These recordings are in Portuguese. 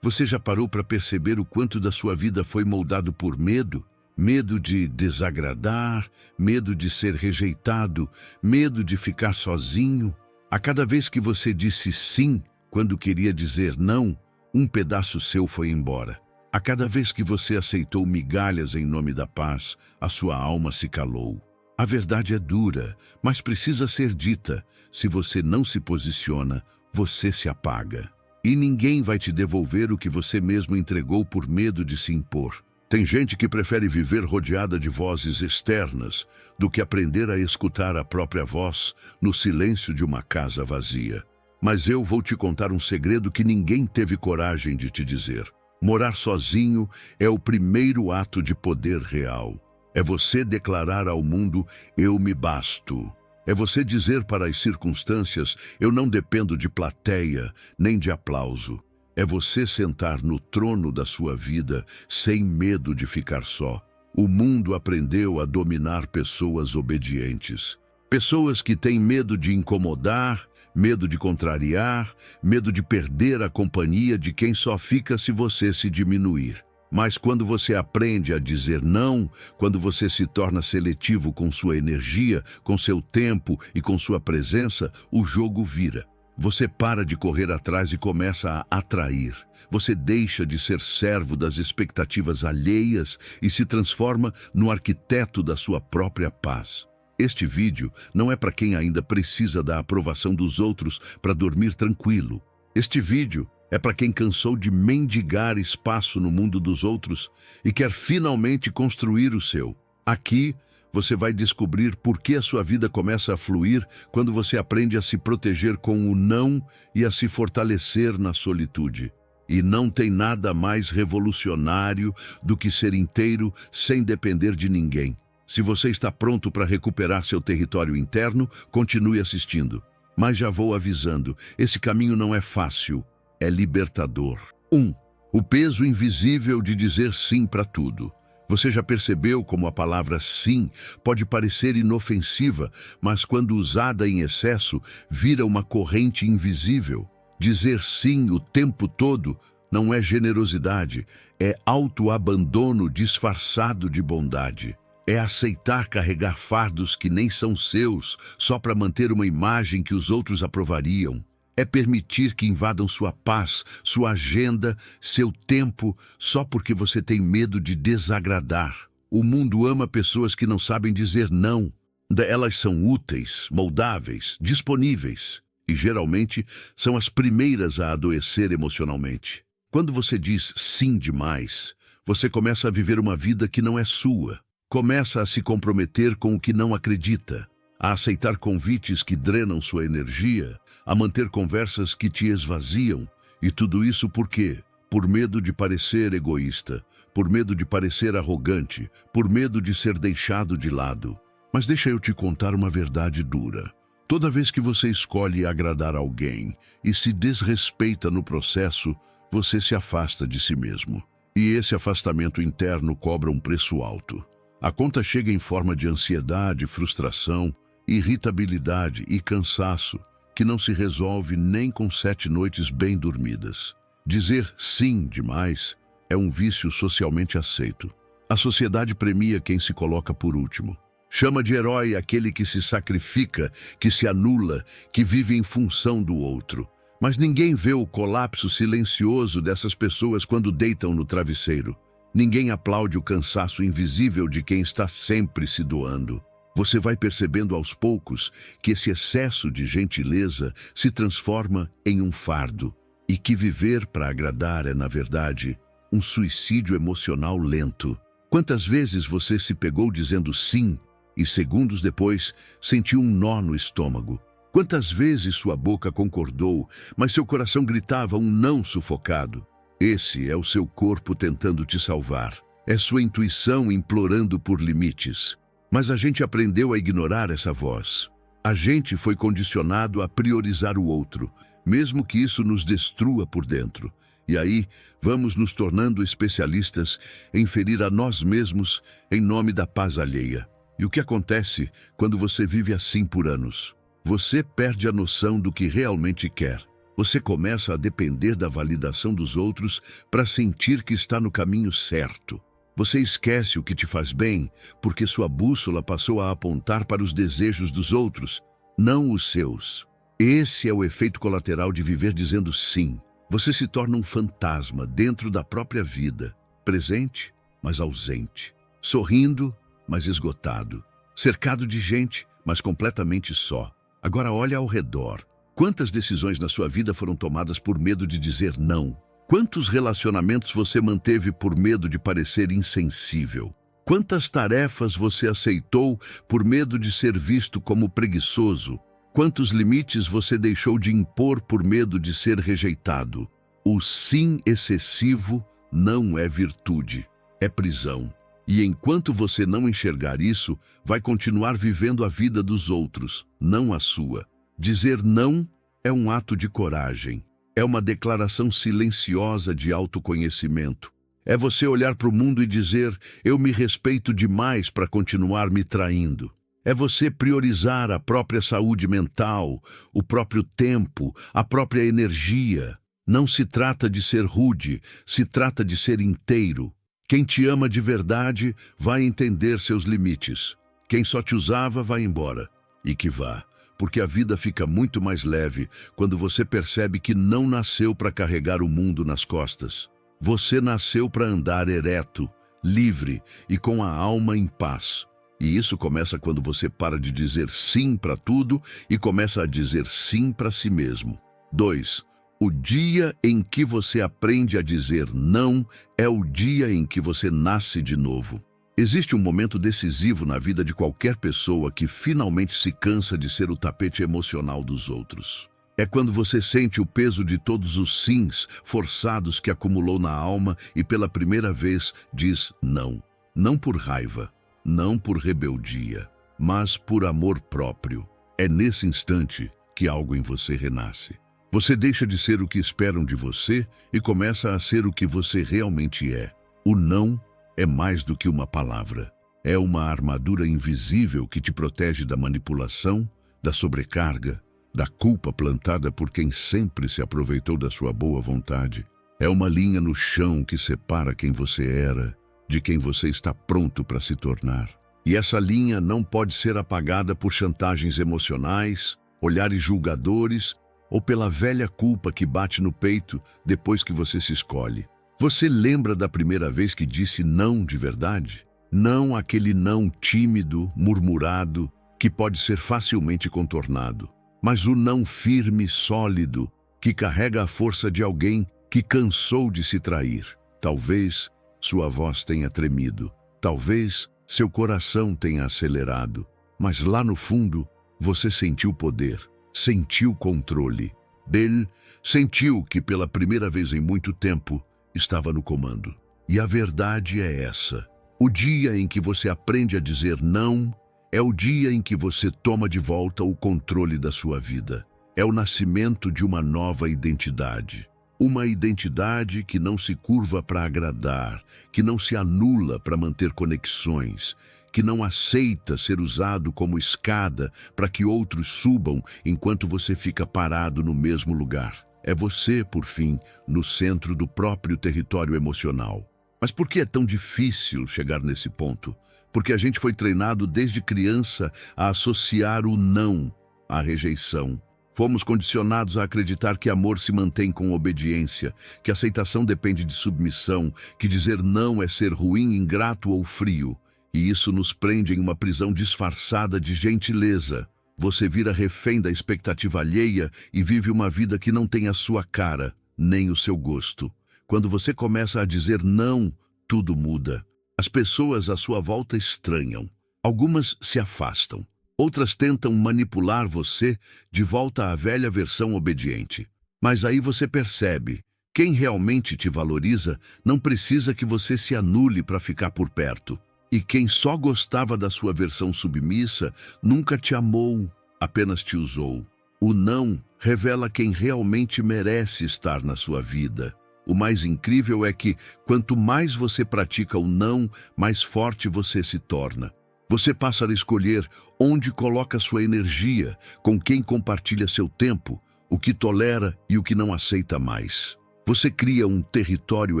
Você já parou para perceber o quanto da sua vida foi moldado por medo? Medo de desagradar, medo de ser rejeitado, medo de ficar sozinho. A cada vez que você disse sim, quando queria dizer não, um pedaço seu foi embora. A cada vez que você aceitou migalhas em nome da paz, a sua alma se calou. A verdade é dura, mas precisa ser dita. Se você não se posiciona, você se apaga. E ninguém vai te devolver o que você mesmo entregou por medo de se impor. Tem gente que prefere viver rodeada de vozes externas do que aprender a escutar a própria voz no silêncio de uma casa vazia. Mas eu vou te contar um segredo que ninguém teve coragem de te dizer. Morar sozinho é o primeiro ato de poder real. É você declarar ao mundo: eu me basto. É você dizer para as circunstâncias: eu não dependo de plateia, nem de aplauso. É você sentar no trono da sua vida sem medo de ficar só. O mundo aprendeu a dominar pessoas obedientes. Pessoas que têm medo de incomodar, medo de contrariar, medo de perder a companhia de quem só fica se você se diminuir. Mas quando você aprende a dizer não, quando você se torna seletivo com sua energia, com seu tempo e com sua presença, o jogo vira. Você para de correr atrás e começa a atrair. Você deixa de ser servo das expectativas alheias e se transforma no arquiteto da sua própria paz. Este vídeo não é para quem ainda precisa da aprovação dos outros para dormir tranquilo. Este vídeo é para quem cansou de mendigar espaço no mundo dos outros e quer finalmente construir o seu. Aqui, você vai descobrir por que a sua vida começa a fluir quando você aprende a se proteger com o não e a se fortalecer na solitude. E não tem nada mais revolucionário do que ser inteiro sem depender de ninguém. Se você está pronto para recuperar seu território interno, continue assistindo. Mas já vou avisando, esse caminho não é fácil, é libertador. 1. O peso invisível de dizer sim para tudo. Você já percebeu como a palavra sim pode parecer inofensiva, mas quando usada em excesso, vira uma corrente invisível? Dizer sim o tempo todo não é generosidade, é autoabandono disfarçado de bondade. É aceitar carregar fardos que nem são seus, só para manter uma imagem que os outros aprovariam. É permitir que invadam sua paz, sua agenda, seu tempo, só porque você tem medo de desagradar. O mundo ama pessoas que não sabem dizer não. Elas são úteis, moldáveis, disponíveis. E geralmente são as primeiras a adoecer emocionalmente. Quando você diz sim demais, você começa a viver uma vida que não é sua. Começa a se comprometer com o que não acredita, a aceitar convites que drenam sua energia, a manter conversas que te esvaziam. E tudo isso por quê? Por medo de parecer egoísta, por medo de parecer arrogante, por medo de ser deixado de lado. Mas deixa eu te contar uma verdade dura. Toda vez que você escolhe agradar alguém e se desrespeita no processo, você se afasta de si mesmo. E esse afastamento interno cobra um preço alto. A conta chega em forma de ansiedade, frustração, irritabilidade e cansaço, que não se resolve nem com 7 noites bem dormidas. Dizer sim demais é um vício socialmente aceito. A sociedade premia quem se coloca por último. Chama de herói aquele que se sacrifica, que se anula, que vive em função do outro. Mas ninguém vê o colapso silencioso dessas pessoas quando deitam no travesseiro. Ninguém aplaude o cansaço invisível de quem está sempre se doando. Você vai percebendo aos poucos que esse excesso de gentileza se transforma em um fardo e que viver para agradar é, na verdade, um suicídio emocional lento. Quantas vezes você se pegou dizendo sim e segundos depois sentiu um nó no estômago? Quantas vezes sua boca concordou, mas seu coração gritava um não sufocado? Esse é o seu corpo tentando te salvar. É sua intuição implorando por limites. Mas a gente aprendeu a ignorar essa voz. A gente foi condicionado a priorizar o outro, mesmo que isso nos destrua por dentro. E aí, vamos nos tornando especialistas em ferir a nós mesmos em nome da paz alheia. E o que acontece quando você vive assim por anos? Você perde a noção do que realmente quer. Você começa a depender da validação dos outros para sentir que está no caminho certo. Você esquece o que te faz bem porque sua bússola passou a apontar para os desejos dos outros, não os seus. Esse é o efeito colateral de viver dizendo sim. Você se torna um fantasma dentro da própria vida, presente, mas ausente, sorrindo, mas esgotado, cercado de gente, mas completamente só. Agora olha ao redor. Quantas decisões na sua vida foram tomadas por medo de dizer não? Quantos relacionamentos você manteve por medo de parecer insensível? Quantas tarefas você aceitou por medo de ser visto como preguiçoso? Quantos limites você deixou de impor por medo de ser rejeitado? O sim excessivo não é virtude, é prisão. E enquanto você não enxergar isso, vai continuar vivendo a vida dos outros, não a sua. Dizer não é um ato de coragem. É uma declaração silenciosa de autoconhecimento. É você olhar para o mundo e dizer, eu me respeito demais para continuar me traindo. É você priorizar a própria saúde mental, o próprio tempo, a própria energia. Não se trata de ser rude, se trata de ser inteiro. Quem te ama de verdade vai entender seus limites. Quem só te usava vai embora. E que vá, porque a vida fica muito mais leve quando você percebe que não nasceu para carregar o mundo nas costas. Você nasceu para andar ereto, livre e com a alma em paz. E isso começa quando você para de dizer sim para tudo e começa a dizer sim para si mesmo. 2. O dia em que você aprende a dizer não é o dia em que você nasce de novo. Existe um momento decisivo na vida de qualquer pessoa que finalmente se cansa de ser o tapete emocional dos outros. É quando você sente o peso de todos os sims forçados que acumulou na alma e pela primeira vez diz não. Não por raiva, não por rebeldia, mas por amor próprio. É nesse instante que algo em você renasce. Você deixa de ser o que esperam de você e começa a ser o que você realmente é. O não é mais do que uma palavra. É uma armadura invisível que te protege da manipulação, da sobrecarga, da culpa plantada por quem sempre se aproveitou da sua boa vontade. É uma linha no chão que separa quem você era de quem você está pronto para se tornar. E essa linha não pode ser apagada por chantagens emocionais, olhares julgadores ou pela velha culpa que bate no peito depois que você se escolhe. Você lembra da primeira vez que disse não de verdade? Não aquele não tímido, murmurado, que pode ser facilmente contornado, mas o não firme, sólido, que carrega a força de alguém que cansou de se trair. Talvez sua voz tenha tremido, talvez seu coração tenha acelerado, mas lá no fundo você sentiu poder, sentiu controle. Ele sentiu que pela primeira vez em muito tempo estava no comando. E a verdade é essa: o dia em que você aprende a dizer não é o dia em que você toma de volta o controle da sua vida. É o nascimento de uma nova identidade. Uma identidade que não se curva para agradar, que não se anula para manter conexões, que não aceita ser usado como escada para que outros subam enquanto você fica parado no mesmo lugar. É você, por fim, no centro do próprio território emocional. Mas por que é tão difícil chegar nesse ponto? Porque a gente foi treinado desde criança a associar o não à rejeição. Fomos condicionados a acreditar que amor se mantém com obediência, que aceitação depende de submissão, que dizer não é ser ruim, ingrato ou frio. E isso nos prende em uma prisão disfarçada de gentileza. Você vira refém da expectativa alheia e vive uma vida que não tem a sua cara, nem o seu gosto. Quando você começa a dizer não, tudo muda. As pessoas à sua volta estranham. Algumas se afastam. Outras tentam manipular você de volta à velha versão obediente. Mas aí você percebe, quem realmente te valoriza não precisa que você se anule para ficar por perto. E quem só gostava da sua versão submissa nunca te amou, apenas te usou. O não revela quem realmente merece estar na sua vida. O mais incrível é que, quanto mais você pratica o não, mais forte você se torna. Você passa a escolher onde coloca sua energia, com quem compartilha seu tempo, o que tolera e o que não aceita mais. Você cria um território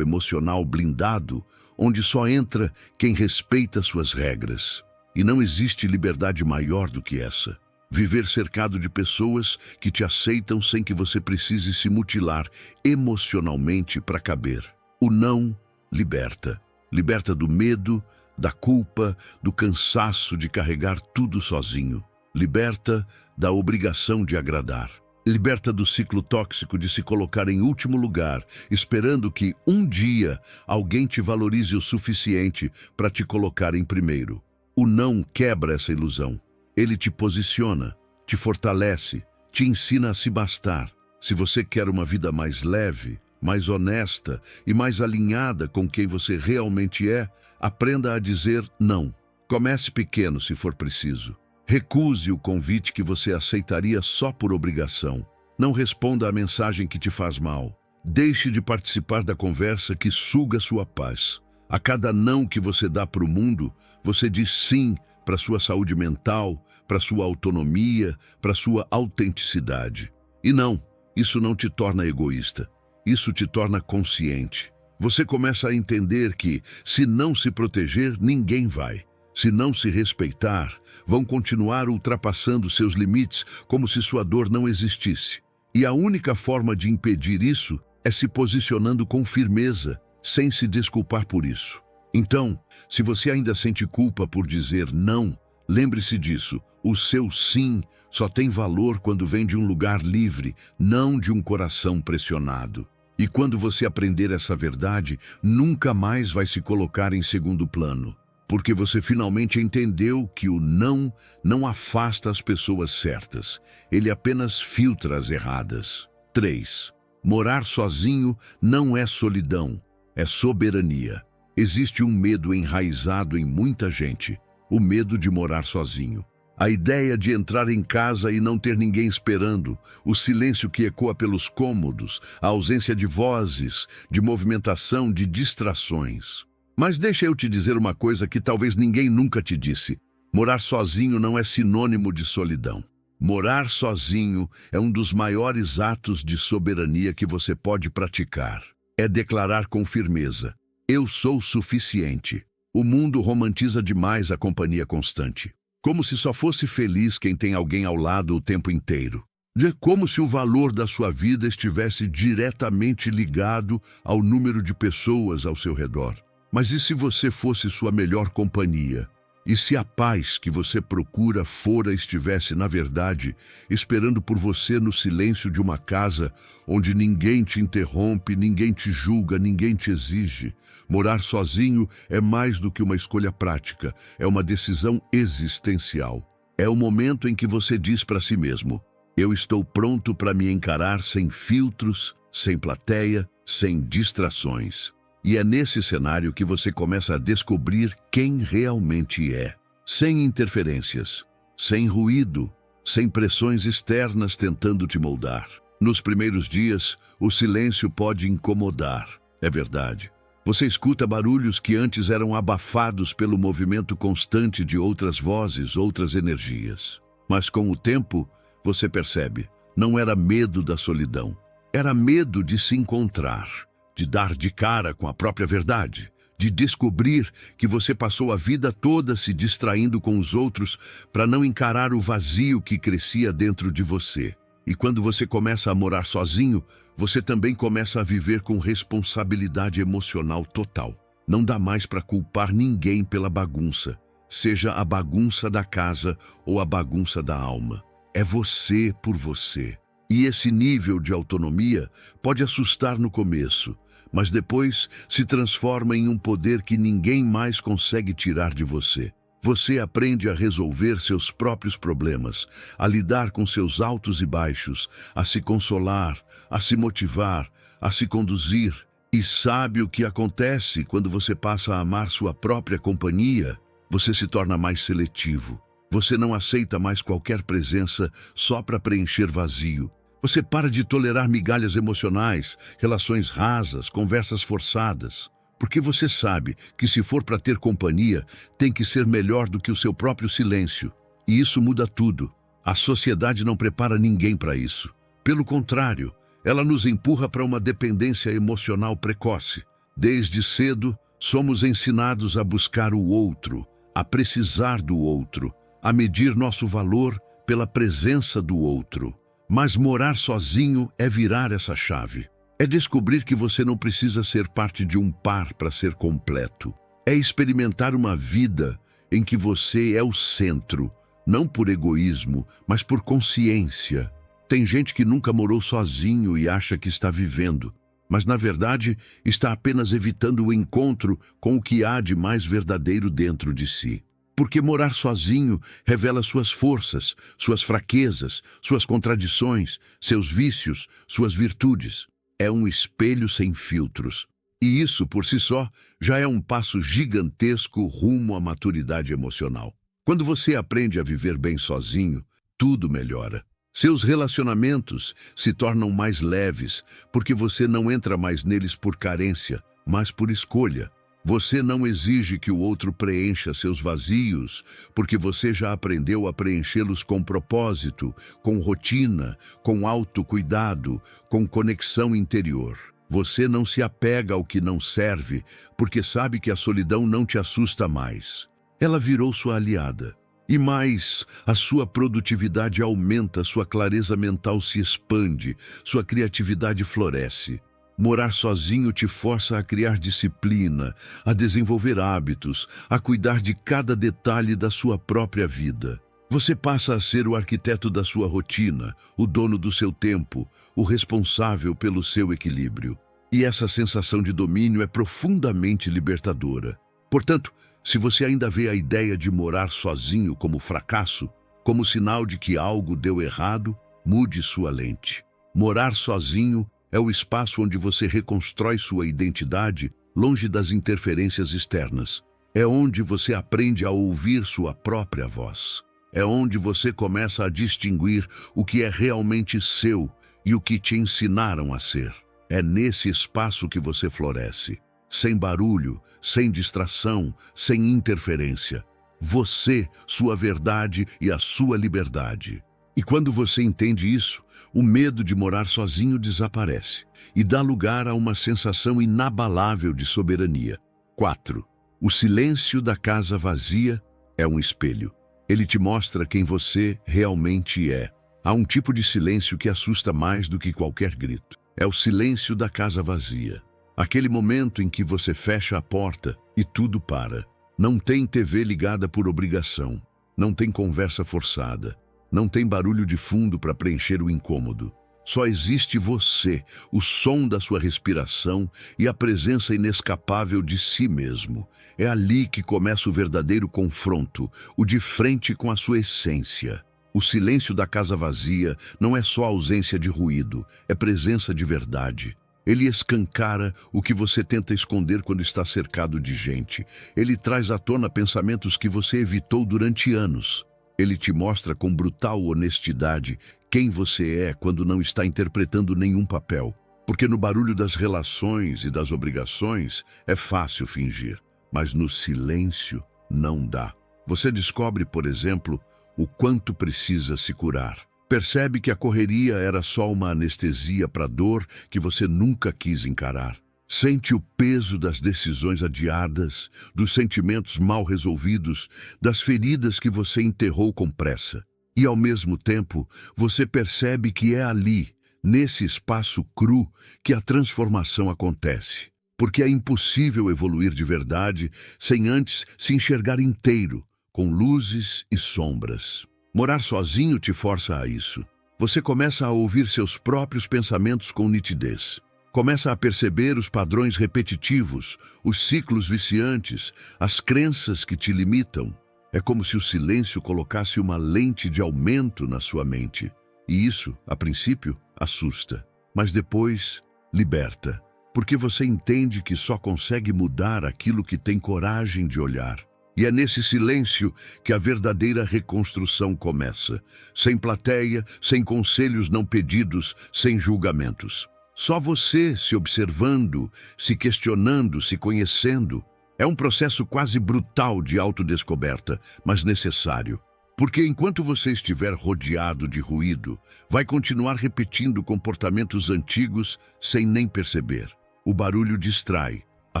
emocional blindado, onde só entra quem respeita suas regras. E não existe liberdade maior do que essa. Viver cercado de pessoas que te aceitam sem que você precise se mutilar emocionalmente para caber. O não liberta. Liberta do medo, da culpa, do cansaço de carregar tudo sozinho. Liberta da obrigação de agradar. Liberta do ciclo tóxico de se colocar em último lugar, esperando que um dia alguém te valorize o suficiente para te colocar em primeiro. O não quebra essa ilusão. Ele te posiciona, te fortalece, te ensina a se bastar. Se você quer uma vida mais leve, mais honesta e mais alinhada com quem você realmente é, aprenda a dizer não. Comece pequeno se for preciso. Recuse o convite que você aceitaria só por obrigação. Não responda à mensagem que te faz mal. Deixe de participar da conversa que suga sua paz. A cada não que você dá para o mundo, você diz sim para sua saúde mental, para sua autonomia, para sua autenticidade. E não, isso não te torna egoísta. Isso te torna consciente. Você começa a entender que, se não se proteger, ninguém vai. Se não se respeitar, vão continuar ultrapassando seus limites como se sua dor não existisse. E a única forma de impedir isso é se posicionando com firmeza, sem se desculpar por isso. Então, se você ainda sente culpa por dizer não, lembre-se disso. O seu sim só tem valor quando vem de um lugar livre, não de um coração pressionado. E quando você aprender essa verdade, nunca mais vai se colocar em segundo plano. Porque você finalmente entendeu que o não afasta as pessoas certas. Ele apenas filtra as erradas. 3. Morar sozinho não é solidão, é soberania. Existe um medo enraizado em muita gente, o medo de morar sozinho. A ideia de entrar em casa e não ter ninguém esperando, o silêncio que ecoa pelos cômodos, a ausência de vozes, de movimentação, de distrações. Mas deixa eu te dizer uma coisa que talvez ninguém nunca te disse. Morar sozinho não é sinônimo de solidão. Morar sozinho é um dos maiores atos de soberania que você pode praticar. É declarar com firmeza: eu sou suficiente. O mundo romantiza demais a companhia constante. Como se só fosse feliz quem tem alguém ao lado o tempo inteiro. É como se o valor da sua vida estivesse diretamente ligado ao número de pessoas ao seu redor. Mas e se você fosse sua melhor companhia? E se a paz que você procura fora estivesse, na verdade, esperando por você no silêncio de uma casa onde ninguém te interrompe, ninguém te julga, ninguém te exige? Morar sozinho é mais do que uma escolha prática, é uma decisão existencial. É o momento em que você diz para si mesmo: eu estou pronto para me encarar sem filtros, sem plateia, sem distrações. E é nesse cenário que você começa a descobrir quem realmente é. Sem interferências, sem ruído, sem pressões externas tentando te moldar. Nos primeiros dias, o silêncio pode incomodar, é verdade. Você escuta barulhos que antes eram abafados pelo movimento constante de outras vozes, outras energias. Mas com o tempo, você percebe, não era medo da solidão, era medo de se encontrar. De dar de cara com a própria verdade, de descobrir que você passou a vida toda se distraindo com os outros para não encarar o vazio que crescia dentro de você. E quando você começa a morar sozinho, você também começa a viver com responsabilidade emocional total. Não dá mais para culpar ninguém pela bagunça, seja a bagunça da casa ou a bagunça da alma. É você por você. E esse nível de autonomia pode assustar no começo, mas depois se transforma em um poder que ninguém mais consegue tirar de você. Você aprende a resolver seus próprios problemas, a lidar com seus altos e baixos, a se consolar, a se motivar, a se conduzir. E sabe o que acontece quando você passa a amar sua própria companhia? Você se torna mais seletivo. Você não aceita mais qualquer presença só para preencher vazio. Você para de tolerar migalhas emocionais, relações rasas, conversas forçadas. Porque você sabe que se for para ter companhia, tem que ser melhor do que o seu próprio silêncio. E isso muda tudo. A sociedade não prepara ninguém para isso. Pelo contrário, ela nos empurra para uma dependência emocional precoce. Desde cedo, somos ensinados a buscar o outro, a precisar do outro, a medir nosso valor pela presença do outro. Mas morar sozinho é virar essa chave. É descobrir que você não precisa ser parte de um par para ser completo. É experimentar uma vida em que você é o centro, não por egoísmo, mas por consciência. Tem gente que nunca morou sozinho e acha que está vivendo, mas na verdade está apenas evitando o encontro com o que há de mais verdadeiro dentro de si. Porque morar sozinho revela suas forças, suas fraquezas, suas contradições, seus vícios, suas virtudes. É um espelho sem filtros. E isso, por si só, já é um passo gigantesco rumo à maturidade emocional. Quando você aprende a viver bem sozinho, tudo melhora. Seus relacionamentos se tornam mais leves, porque você não entra mais neles por carência, mas por escolha. Você não exige que o outro preencha seus vazios, porque você já aprendeu a preenchê-los com propósito, com rotina, com autocuidado, com conexão interior. Você não se apega ao que não serve, porque sabe que a solidão não te assusta mais. Ela virou sua aliada. E mais, a sua produtividade aumenta, sua clareza mental se expande, sua criatividade floresce. Morar sozinho te força a criar disciplina, a desenvolver hábitos, a cuidar de cada detalhe da sua própria vida. Você passa a ser o arquiteto da sua rotina, o dono do seu tempo, o responsável pelo seu equilíbrio. E essa sensação de domínio é profundamente libertadora. Portanto, se você ainda vê a ideia de morar sozinho como fracasso, como sinal de que algo deu errado, mude sua lente. Morar sozinho é o espaço onde você reconstrói sua identidade longe das interferências externas. É onde você aprende a ouvir sua própria voz. É onde você começa a distinguir o que é realmente seu e o que te ensinaram a ser. É nesse espaço que você floresce. Sem barulho, sem distração, sem interferência. Você, sua verdade e a sua liberdade. E quando você entende isso, o medo de morar sozinho desaparece e dá lugar a uma sensação inabalável de soberania. 4. O silêncio da casa vazia é um espelho. Ele te mostra quem você realmente é. Há um tipo de silêncio que assusta mais do que qualquer grito. É o silêncio da casa vazia. Aquele momento em que você fecha a porta e tudo para. Não tem TV ligada por obrigação. Não tem conversa forçada. Não tem barulho de fundo para preencher o incômodo. Só existe você, o som da sua respiração e a presença inescapável de si mesmo. É ali que começa o verdadeiro confronto, o de frente com a sua essência. O silêncio da casa vazia não é só ausência de ruído, é presença de verdade. Ele escancara o que você tenta esconder quando está cercado de gente. Ele traz à tona pensamentos que você evitou durante anos. Ele te mostra com brutal honestidade quem você é quando não está interpretando nenhum papel. Porque no barulho das relações e das obrigações é fácil fingir, mas no silêncio não dá. Você descobre, por exemplo, o quanto precisa se curar. Percebe que a correria era só uma anestesia para a dor que você nunca quis encarar. Sente o peso das decisões adiadas, dos sentimentos mal resolvidos, das feridas que você enterrou com pressa. E, ao mesmo tempo, você percebe que é ali, nesse espaço cru, que a transformação acontece. Porque é impossível evoluir de verdade sem antes se enxergar inteiro, com luzes e sombras. Morar sozinho te força a isso. Você começa a ouvir seus próprios pensamentos com nitidez. Começa a perceber os padrões repetitivos, os ciclos viciantes, as crenças que te limitam. É como se o silêncio colocasse uma lente de aumento na sua mente. E isso, a princípio, assusta. Mas depois, liberta. Porque você entende que só consegue mudar aquilo que tem coragem de olhar. E é nesse silêncio que a verdadeira reconstrução começa. Sem plateia, sem conselhos não pedidos, sem julgamentos. Só você se observando, se questionando, se conhecendo. É um processo quase brutal de autodescoberta, mas necessário. Porque enquanto você estiver rodeado de ruído, vai continuar repetindo comportamentos antigos sem nem perceber. O barulho distrai, a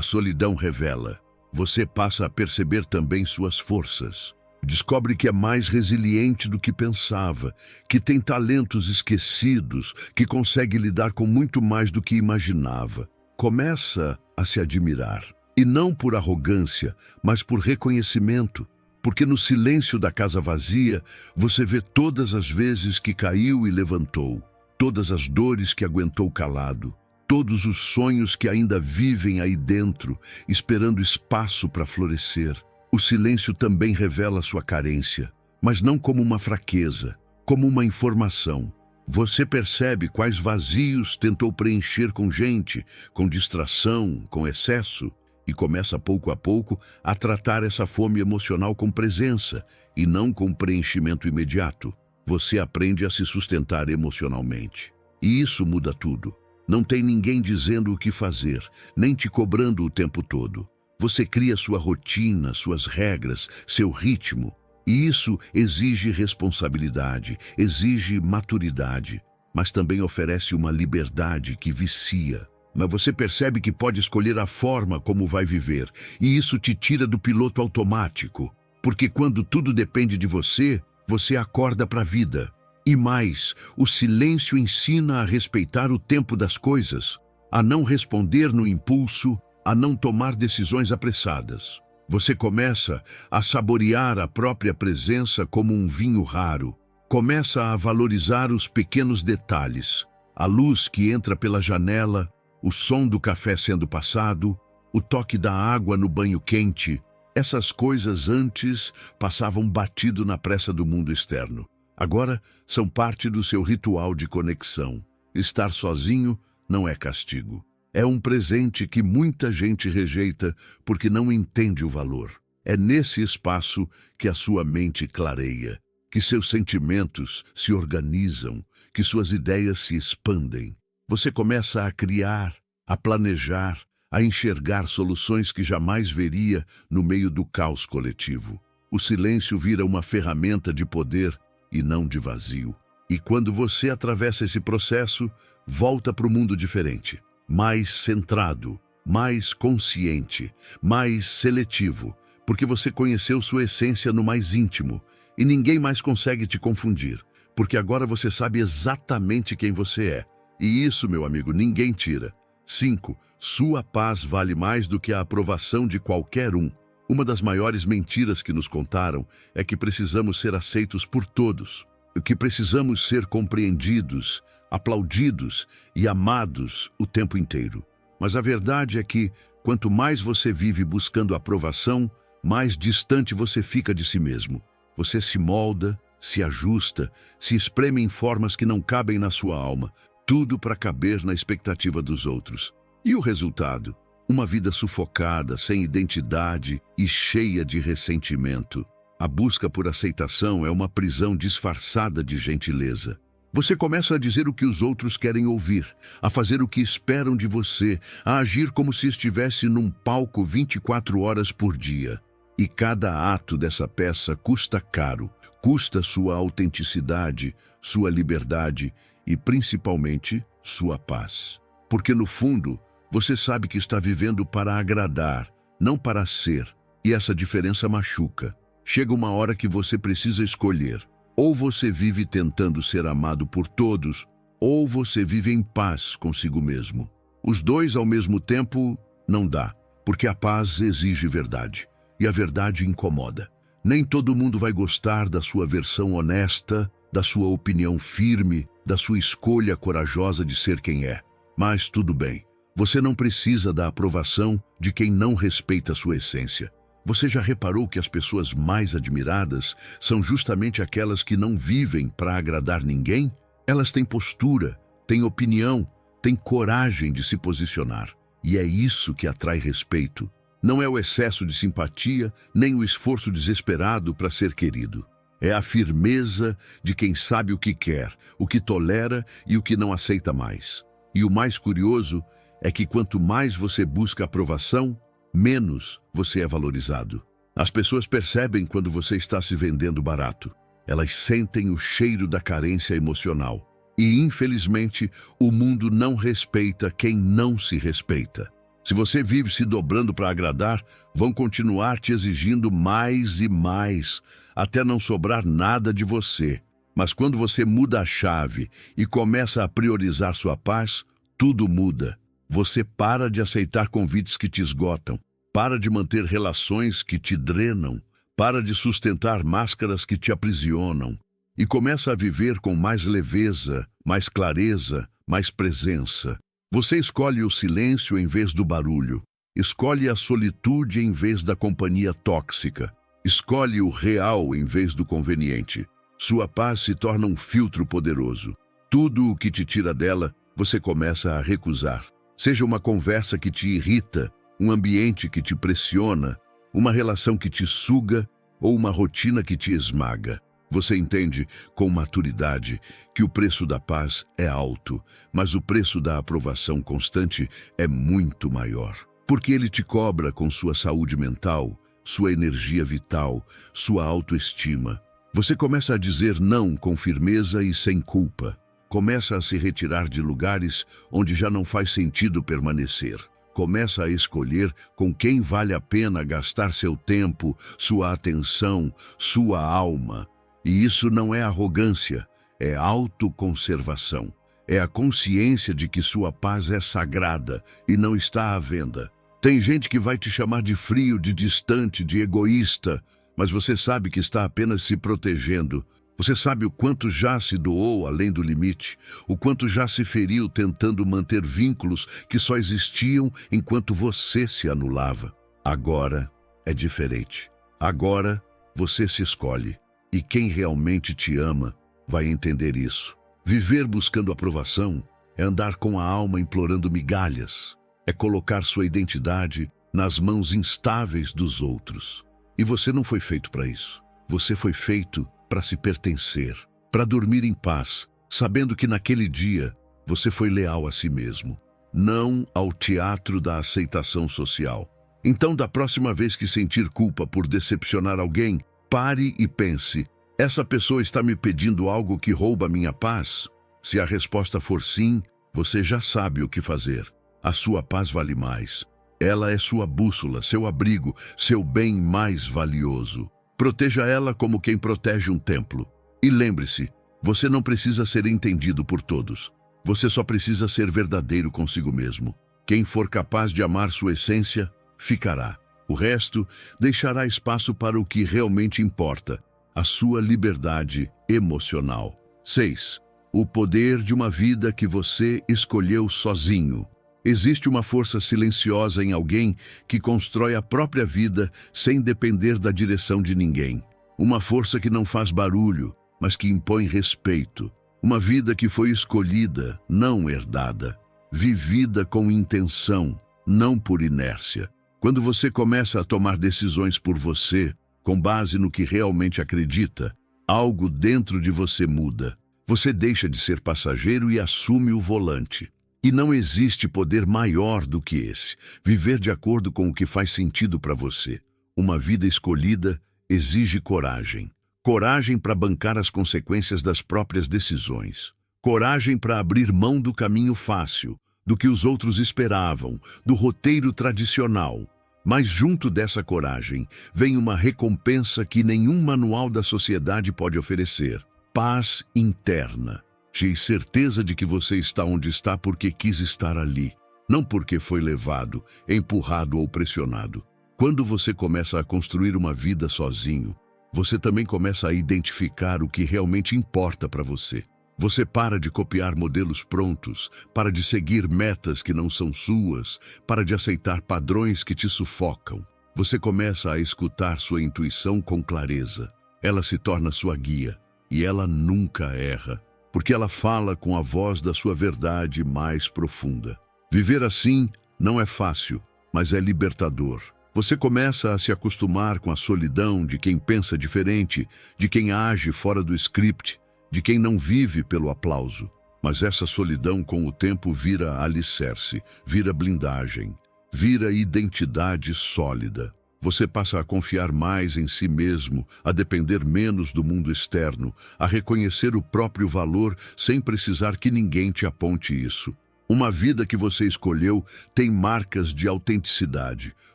solidão revela. Você passa a perceber também suas forças. Descobre que é mais resiliente do que pensava, que tem talentos esquecidos, que consegue lidar com muito mais do que imaginava. Começa a se admirar. E não por arrogância, mas por reconhecimento. Porque no silêncio da casa vazia, você vê todas as vezes que caiu e levantou, todas as dores que aguentou calado, todos os sonhos que ainda vivem aí dentro, esperando espaço para florescer. O silêncio também revela sua carência, mas não como uma fraqueza, como uma informação. Você percebe quais vazios tentou preencher com gente, com distração, com excesso, e começa pouco a pouco a tratar essa fome emocional com presença e não com preenchimento imediato. Você aprende a se sustentar emocionalmente. E isso muda tudo. Não tem ninguém dizendo o que fazer, nem te cobrando o tempo todo. Você cria sua rotina, suas regras, seu ritmo. E isso exige responsabilidade, exige maturidade, mas também oferece uma liberdade que vicia. Mas você percebe que pode escolher a forma como vai viver, e isso te tira do piloto automático. Porque quando tudo depende de você, você acorda para a vida. E mais, o silêncio ensina a respeitar o tempo das coisas, a não responder no impulso, a não tomar decisões apressadas. Você começa a saborear a própria presença como um vinho raro. Começa a valorizar os pequenos detalhes, a luz que entra pela janela, o som do café sendo passado, o toque da água no banho quente. Essas coisas antes passavam batido na pressa do mundo externo. Agora são parte do seu ritual de conexão. Estar sozinho não é castigo. É um presente que muita gente rejeita porque não entende o valor. É nesse espaço que a sua mente clareia, que seus sentimentos se organizam, que suas ideias se expandem. Você começa a criar, a planejar, a enxergar soluções que jamais veria no meio do caos coletivo. O silêncio vira uma ferramenta de poder e não de vazio. E quando você atravessa esse processo, volta para o mundo diferente, mais centrado, mais consciente, mais seletivo, porque você conheceu sua essência no mais íntimo e ninguém mais consegue te confundir, porque agora você sabe exatamente quem você é. E isso, meu amigo, ninguém tira. 5. Sua paz vale mais do que a aprovação de qualquer um. Uma das maiores mentiras que nos contaram é que precisamos ser aceitos por todos, que precisamos ser compreendidos, aplaudidos e amados o tempo inteiro. Mas a verdade é que, quanto mais você vive buscando aprovação, mais distante você fica de si mesmo. Você se molda, se ajusta, se espreme em formas que não cabem na sua alma, tudo para caber na expectativa dos outros. E o resultado? Uma vida sufocada, sem identidade e cheia de ressentimento. A busca por aceitação é uma prisão disfarçada de gentileza. Você começa a dizer o que os outros querem ouvir, a fazer o que esperam de você, a agir como se estivesse num palco 24 horas por dia. E cada ato dessa peça custa caro, custa sua autenticidade, sua liberdade e, principalmente, sua paz. Porque, no fundo, você sabe que está vivendo para agradar, não para ser, e essa diferença machuca. Chega uma hora que você precisa escolher. Ou você vive tentando ser amado por todos, ou você vive em paz consigo mesmo. Os dois ao mesmo tempo não dá, porque a paz exige verdade, e a verdade incomoda. Nem todo mundo vai gostar da sua versão honesta, da sua opinião firme, da sua escolha corajosa de ser quem é. Mas tudo bem, você não precisa da aprovação de quem não respeita a sua essência. Você já reparou que as pessoas mais admiradas são justamente aquelas que não vivem para agradar ninguém? Elas têm postura, têm opinião, têm coragem de se posicionar. E é isso que atrai respeito. Não é o excesso de simpatia, nem o esforço desesperado para ser querido. É a firmeza de quem sabe o que quer, o que tolera e o que não aceita mais. E o mais curioso é que quanto mais você busca aprovação, menos você é valorizado. As pessoas percebem quando você está se vendendo barato. Elas sentem o cheiro da carência emocional. E, infelizmente, o mundo não respeita quem não se respeita. Se você vive se dobrando para agradar, vão continuar te exigindo mais e mais, até não sobrar nada de você. Mas quando você muda a chave e começa a priorizar sua paz, tudo muda. Você para de aceitar convites que te esgotam, para de manter relações que te drenam, para de sustentar máscaras que te aprisionam e começa a viver com mais leveza, mais clareza, mais presença. Você escolhe o silêncio em vez do barulho, escolhe a solitude em vez da companhia tóxica, escolhe o real em vez do conveniente. Sua paz se torna um filtro poderoso. Tudo o que te tira dela, você começa a recusar. Seja uma conversa que te irrita, um ambiente que te pressiona, uma relação que te suga ou uma rotina que te esmaga. Você entende, com maturidade, que o preço da paz é alto, mas o preço da aprovação constante é muito maior. Porque ele te cobra com sua saúde mental, sua energia vital, sua autoestima. Você começa a dizer não com firmeza e sem culpa. Começa a se retirar de lugares onde já não faz sentido permanecer. Começa a escolher com quem vale a pena gastar seu tempo, sua atenção, sua alma. E isso não é arrogância, é autoconservação. É a consciência de que sua paz é sagrada e não está à venda. Tem gente que vai te chamar de frio, de distante, de egoísta, mas você sabe que está apenas se protegendo. Você sabe o quanto já se doou além do limite, o quanto já se feriu tentando manter vínculos que só existiam enquanto você se anulava. Agora é diferente. Agora você se escolhe. E quem realmente te ama vai entender isso. Viver buscando aprovação é andar com a alma implorando migalhas. É colocar sua identidade nas mãos instáveis dos outros. E você não foi feito para isso. Você foi feito para se pertencer, para dormir em paz, sabendo que naquele dia você foi leal a si mesmo, não ao teatro da aceitação social. Então, da próxima vez que sentir culpa por decepcionar alguém, pare e pense: essa pessoa está me pedindo algo que rouba minha paz? Se a resposta for sim, você já sabe o que fazer. A sua paz vale mais. Ela é sua bússola, seu abrigo, seu bem mais valioso. Proteja ela como quem protege um templo. E lembre-se, você não precisa ser entendido por todos. Você só precisa ser verdadeiro consigo mesmo. Quem for capaz de amar sua essência, ficará. O resto deixará espaço para o que realmente importa, a sua liberdade emocional. 6. O poder de uma vida que você escolheu sozinho. Existe uma força silenciosa em alguém que constrói a própria vida sem depender da direção de ninguém. Uma força que não faz barulho, mas que impõe respeito. Uma vida que foi escolhida, não herdada. Vivida com intenção, não por inércia. Quando você começa a tomar decisões por você, com base no que realmente acredita, algo dentro de você muda. Você deixa de ser passageiro e assume o volante. E não existe poder maior do que esse, viver de acordo com o que faz sentido para você. Uma vida escolhida exige coragem. Coragem para bancar as consequências das próprias decisões. Coragem para abrir mão do caminho fácil, do que os outros esperavam, do roteiro tradicional. Mas junto dessa coragem vem uma recompensa que nenhum manual da sociedade pode oferecer: paz interna. Tenha certeza de que você está onde está porque quis estar ali, não porque foi levado, empurrado ou pressionado. Quando você começa a construir uma vida sozinho, você também começa a identificar o que realmente importa para você. Você para de copiar modelos prontos, para de seguir metas que não são suas, para de aceitar padrões que te sufocam. Você começa a escutar sua intuição com clareza. Ela se torna sua guia e ela nunca erra, porque ela fala com a voz da sua verdade mais profunda. Viver assim não é fácil, mas é libertador. Você começa a se acostumar com a solidão de quem pensa diferente, de quem age fora do script, de quem não vive pelo aplauso. Mas essa solidão com o tempo vira alicerce, vira blindagem, vira identidade sólida. Você passa a confiar mais em si mesmo, a depender menos do mundo externo, a reconhecer o próprio valor sem precisar que ninguém te aponte isso. Uma vida que você escolheu tem marcas de autenticidade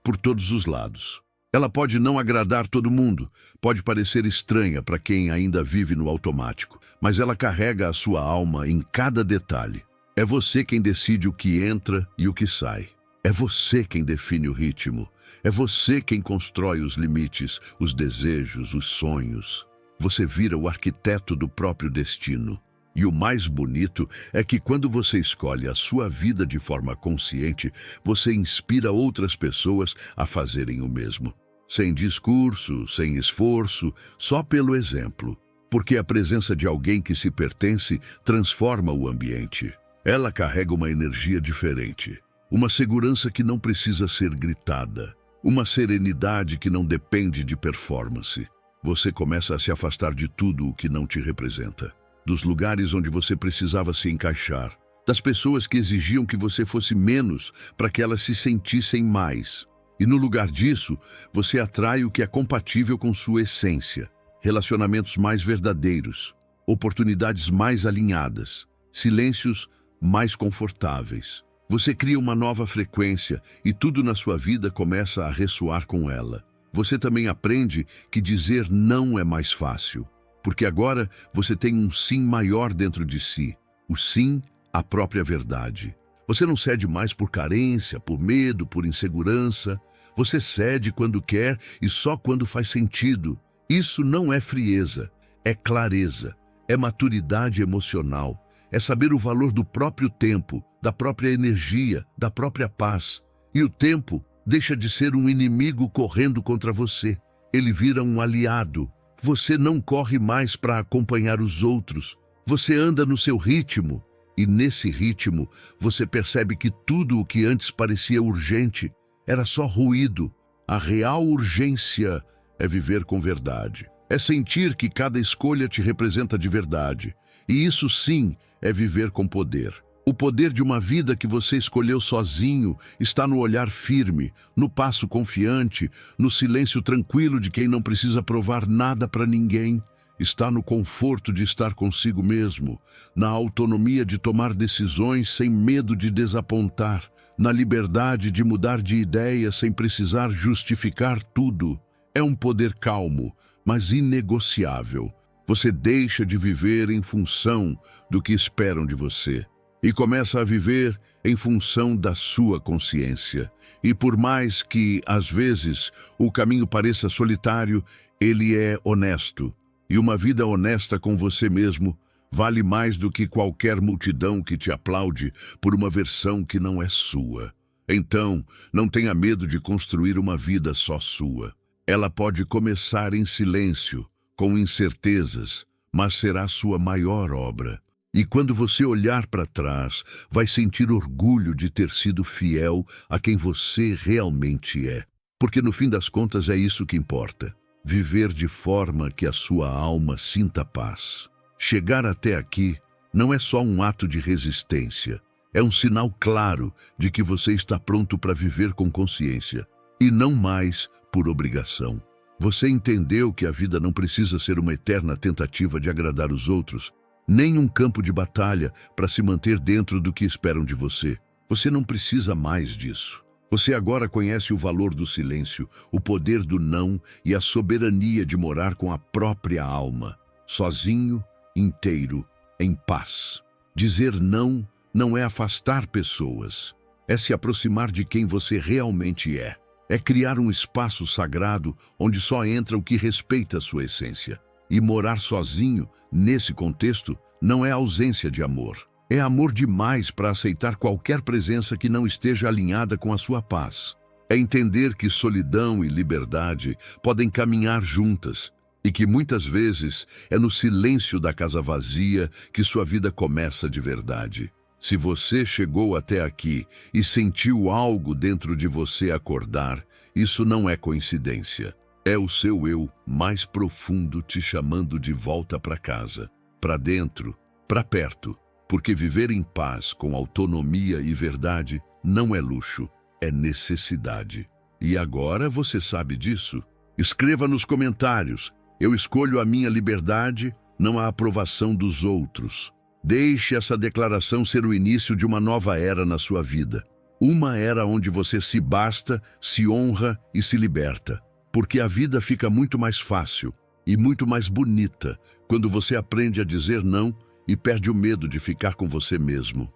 por todos os lados. Ela pode não agradar todo mundo, pode parecer estranha para quem ainda vive no automático, mas ela carrega a sua alma em cada detalhe. É você quem decide o que entra e o que sai. É você quem define o ritmo. É você quem constrói os limites, os desejos, os sonhos. Você vira o arquiteto do próprio destino. E o mais bonito é que quando você escolhe a sua vida de forma consciente, você inspira outras pessoas a fazerem o mesmo. Sem discurso, sem esforço, só pelo exemplo. Porque a presença de alguém que se pertence transforma o ambiente. Ela carrega uma energia diferente. Uma segurança que não precisa ser gritada. Uma serenidade que não depende de performance. Você começa a se afastar de tudo o que não te representa. Dos lugares onde você precisava se encaixar. Das pessoas que exigiam que você fosse menos para que elas se sentissem mais. E no lugar disso, você atrai o que é compatível com sua essência. Relacionamentos mais verdadeiros. Oportunidades mais alinhadas. Silêncios mais confortáveis. Você cria uma nova frequência e tudo na sua vida começa a ressoar com ela. Você também aprende que dizer não é mais fácil, porque agora você tem um sim maior dentro de si, o sim à própria verdade. Você não cede mais por carência, por medo, por insegurança. Você cede quando quer e só quando faz sentido. Isso não é frieza, é clareza, é maturidade emocional. É saber o valor do próprio tempo, da própria energia, da própria paz. E o tempo deixa de ser um inimigo correndo contra você. Ele vira um aliado. Você não corre mais para acompanhar os outros. Você anda no seu ritmo. E nesse ritmo, você percebe que tudo o que antes parecia urgente era só ruído. A real urgência é viver com verdade. É sentir que cada escolha te representa de verdade. E isso sim é viver com poder. O poder de uma vida que você escolheu sozinho está no olhar firme, no passo confiante, no silêncio tranquilo de quem não precisa provar nada para ninguém. Está no conforto de estar consigo mesmo, na autonomia de tomar decisões sem medo de desapontar, na liberdade de mudar de ideia sem precisar justificar tudo. É um poder calmo, mas inegociável. Você deixa de viver em função do que esperam de você e começa a viver em função da sua consciência. E por mais que, às vezes, o caminho pareça solitário, ele é honesto. E uma vida honesta com você mesmo vale mais do que qualquer multidão que te aplaude por uma versão que não é sua. Então, não tenha medo de construir uma vida só sua. Ela pode começar em silêncio, com incertezas, mas será sua maior obra. E quando você olhar para trás, vai sentir orgulho de ter sido fiel a quem você realmente é. Porque no fim das contas é isso que importa. Viver de forma que a sua alma sinta paz. Chegar até aqui não é só um ato de resistência. É um sinal claro de que você está pronto para viver com consciência. E não mais por obrigação. Você entendeu que a vida não precisa ser uma eterna tentativa de agradar os outros, nem um campo de batalha para se manter dentro do que esperam de você. Você não precisa mais disso. Você agora conhece o valor do silêncio, o poder do não e a soberania de morar com a própria alma, sozinho, inteiro, em paz. Dizer não não é afastar pessoas, é se aproximar de quem você realmente é. É criar um espaço sagrado onde só entra o que respeita a sua essência. E morar sozinho, nesse contexto, não é ausência de amor. É amor demais para aceitar qualquer presença que não esteja alinhada com a sua paz. É entender que solidão e liberdade podem caminhar juntas e que muitas vezes é no silêncio da casa vazia que sua vida começa de verdade. Se você chegou até aqui e sentiu algo dentro de você acordar, isso não é coincidência. É o seu eu mais profundo te chamando de volta para casa, para dentro, para perto. Porque viver em paz, com autonomia e verdade, não é luxo, é necessidade. E agora você sabe disso? Escreva nos comentários. Eu escolho a minha liberdade, não a aprovação dos outros. Deixe essa declaração ser o início de uma nova era na sua vida. Uma era onde você se basta, se honra e se liberta. Porque a vida fica muito mais fácil e muito mais bonita quando você aprende a dizer não e perde o medo de ficar com você mesmo.